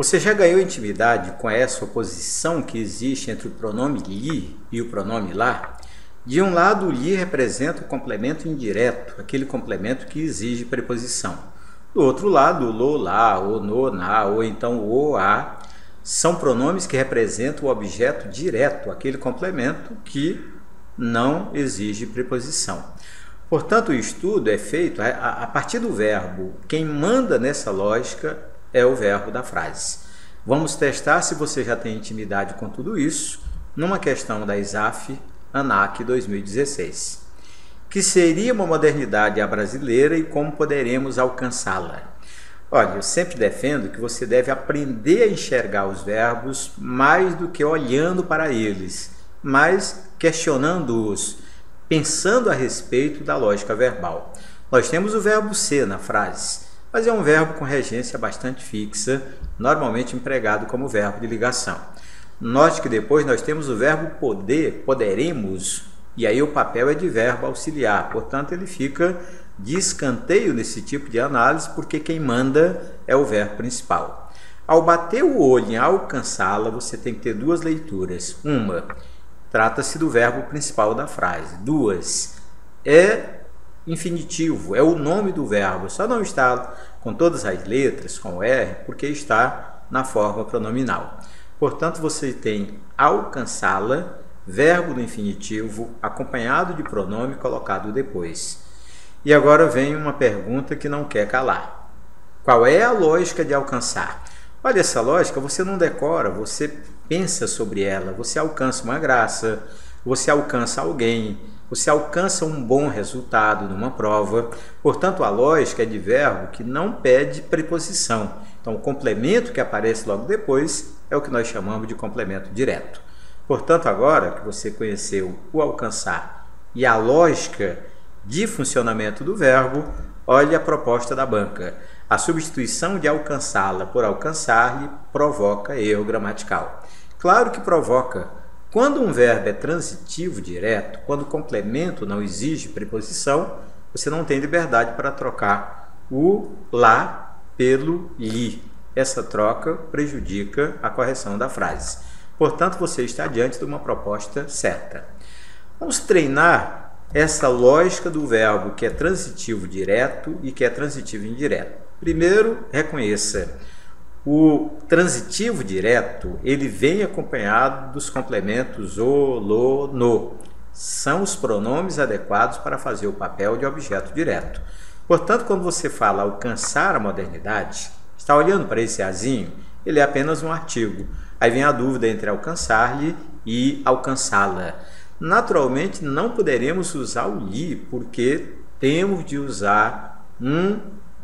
Você já ganhou intimidade com essa oposição que existe entre o pronome lhe e o pronome lá? De um lado, o lhe representa o complemento indireto, aquele complemento que exige preposição. Do outro lado, o lo, lá, o no, na, ou então o, a, são pronomes que representam o objeto direto, aquele complemento que não exige preposição. Portanto, o estudo é feito a partir do verbo. Quem manda nessa lógica é o verbo da frase. Vamos testar se você já tem intimidade com tudo isso numa questão da ISAF ANAC 2016. Que seria uma modernidade à brasileira e como poderemos alcançá-la? Olha, eu sempre defendo que você deve aprender a enxergar os verbos mais do que olhando para eles, mas questionando-os, pensando a respeito da lógica verbal. Nós temos o verbo ser na frase, mas é um verbo com regência bastante fixa, normalmente empregado como verbo de ligação. Note que depois nós temos o verbo poder, poderemos, e aí o papel é de verbo auxiliar, portanto ele fica de escanteio nesse tipo de análise, porque quem manda é o verbo principal. Ao bater o olho em alcançá-la, você tem que ter duas leituras. Uma, trata-se do verbo principal da frase. Duas, é infinitivo, é o nome do verbo, só não está com todas as letras, com o R, porque está na forma pronominal. Portanto, você tem alcançá-la, verbo do infinitivo, acompanhado de pronome colocado depois. E agora vem uma pergunta que não quer calar. Qual é a lógica de alcançar? Olha, essa lógica você não decora, você pensa sobre ela, você alcança uma graça, você alcança alguém, você alcança um bom resultado numa prova. Portanto, a lógica é de verbo que não pede preposição. Então, o complemento que aparece logo depois é o que nós chamamos de complemento direto. Portanto, agora que você conheceu o alcançar e a lógica de funcionamento do verbo, olhe a proposta da banca. A substituição de alcançá-la por alcançar-lhe provoca erro gramatical. Claro que provoca. Quando um verbo é transitivo direto, quando o complemento não exige preposição, você não tem liberdade para trocar o lá pelo lhe. Essa troca prejudica a correção da frase. Portanto, você está diante de uma proposta certa. Vamos treinar essa lógica do verbo que é transitivo direto e que é transitivo indireto. Primeiro, reconheça. O transitivo direto, ele vem acompanhado dos complementos o, lo, no. São os pronomes adequados para fazer o papel de objeto direto. Portanto, quando você fala alcançar a modernidade, está olhando para esse azinho, ele é apenas um artigo. Aí vem a dúvida entre alcançar-lhe e alcançá-la. Naturalmente, não poderemos usar o lhe, porque temos de usar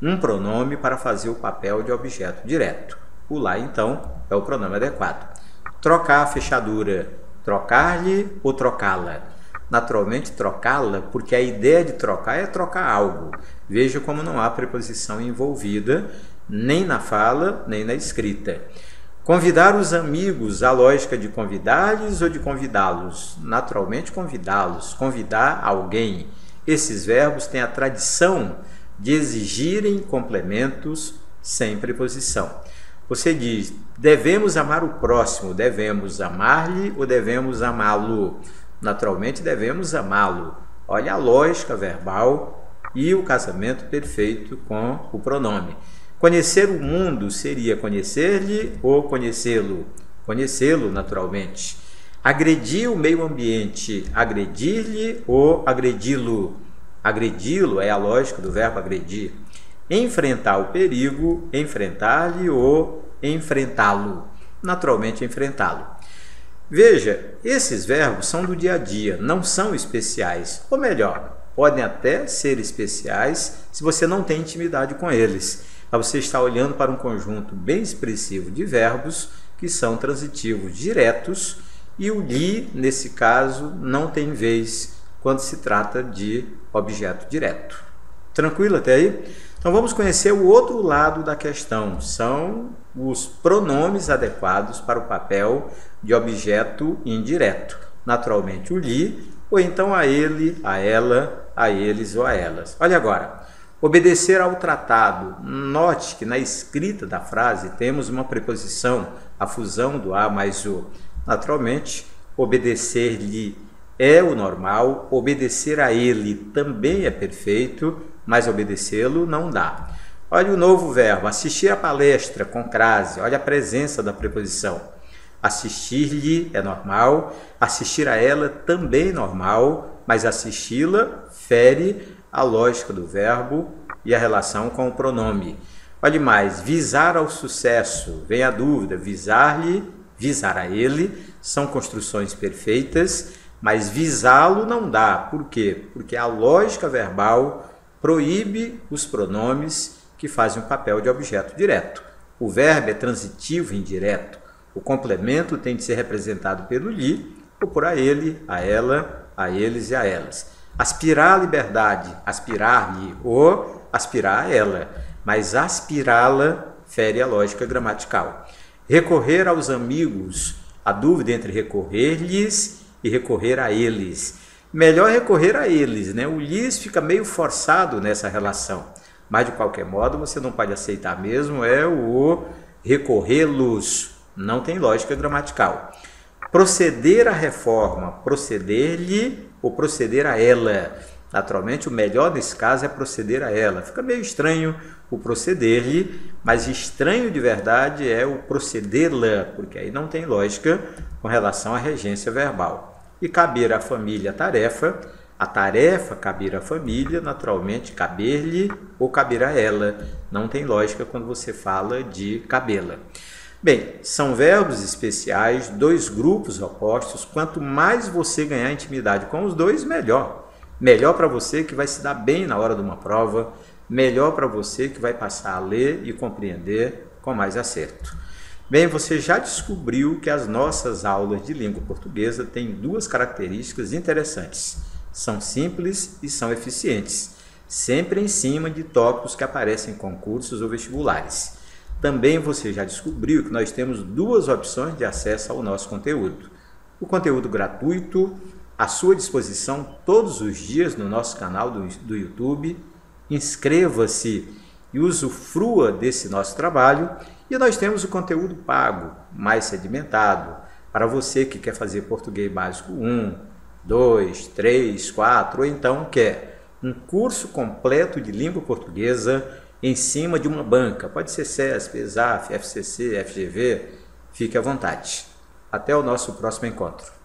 um pronome para fazer o papel de objeto direto. O lá, então, é o pronome adequado. Trocar a fechadura, trocar-lhe ou trocá-la. Naturalmente, trocá-la, porque a ideia de trocar é trocar algo. Veja como não há preposição envolvida, nem na fala, nem na escrita. Convidar os amigos, a lógica de convidar-lhes ou de convidá-los? Naturalmente, convidá-los, convidar alguém. Esses verbos têm a tradição de exigirem complementos sem preposição. Você diz, devemos amar o próximo, devemos amar-lhe ou devemos amá-lo? Naturalmente, devemos amá-lo. Olha a lógica verbal e o casamento perfeito com o pronome. Conhecer o mundo seria conhecer-lhe ou conhecê-lo? Conhecê-lo, naturalmente. Agredir o meio ambiente, agredir-lhe ou agredi-lo? Agredi-lo é a lógica do verbo agredir. Enfrentar o perigo, enfrentar-lhe ou enfrentá-lo? Naturalmente, enfrentá-lo. Veja, esses verbos são do dia a dia, não são especiais. Ou melhor, podem até ser especiais se você não tem intimidade com eles. Mas você está olhando para um conjunto bem expressivo de verbos que são transitivos diretos e o lhe, nesse caso, não tem vez quando se trata de objeto direto. Tranquilo até aí? Então vamos conhecer o outro lado da questão. São os pronomes adequados para o papel de objeto indireto. Naturalmente o lhe, ou então a ele, a ela, a eles ou a elas. Olha agora. Obedecer ao tratado. Note que na escrita da frase temos uma preposição, a fusão do a mais o. Naturalmente, obedecer-lhe é o normal, obedecer a ele também é perfeito, mas obedecê-lo não dá. Olha o novo verbo, assistir a palestra com crase, olha a presença da preposição. Assistir-lhe é normal, assistir a ela também normal, mas assisti-la fere a lógica do verbo e a relação com o pronome. Olhe mais, visar ao sucesso, vem a dúvida, visar-lhe, visar a ele, são construções perfeitas, mas visá-lo não dá. Por quê? Porque a lógica verbal proíbe os pronomes que fazem o papel de objeto direto. O verbo é transitivo e indireto. O complemento tem de ser representado pelo lhe ou por a ele, a ela, a eles e a elas. Aspirar à liberdade, aspirar-lhe ou aspirar a ela, mas aspirá-la fere a lógica gramatical. Recorrer aos amigos, a dúvida entre recorrer-lhes e recorrer a eles. Melhor recorrer a eles, né? O lhes fica meio forçado nessa relação, mas de qualquer modo você não pode aceitar mesmo, é o recorrê-los, não tem lógica gramatical. Proceder à reforma, proceder-lhe ou proceder a ela. Naturalmente, o melhor nesse caso é proceder a ela. Fica meio estranho o proceder-lhe, mas estranho de verdade é o proceder-la, porque aí não tem lógica com relação à regência verbal. E caber à família a tarefa caber à família, naturalmente caber-lhe ou caber a ela. Não tem lógica quando você fala de cabê-la. Bem, são verbos especiais, dois grupos opostos. Quanto mais você ganhar intimidade com os dois, melhor. Melhor para você que vai se dar bem na hora de uma prova, melhor para você que vai passar a ler e compreender com mais acerto. Bem, você já descobriu que as nossas aulas de língua portuguesa têm duas características interessantes. São simples e são eficientes, sempre em cima de tópicos que aparecem em concursos ou vestibulares. Também você já descobriu que nós temos duas opções de acesso ao nosso conteúdo. O conteúdo gratuito, à sua disposição todos os dias no nosso canal do YouTube. Inscreva-se e usufrua desse nosso trabalho. E nós temos o conteúdo pago, mais sedimentado, para você que quer fazer português básico 1, 2, 3, 4, ou então quer um curso completo de língua portuguesa em cima de uma banca. Pode ser CESP, ESAF, FCC, FGV, fique à vontade. Até o nosso próximo encontro.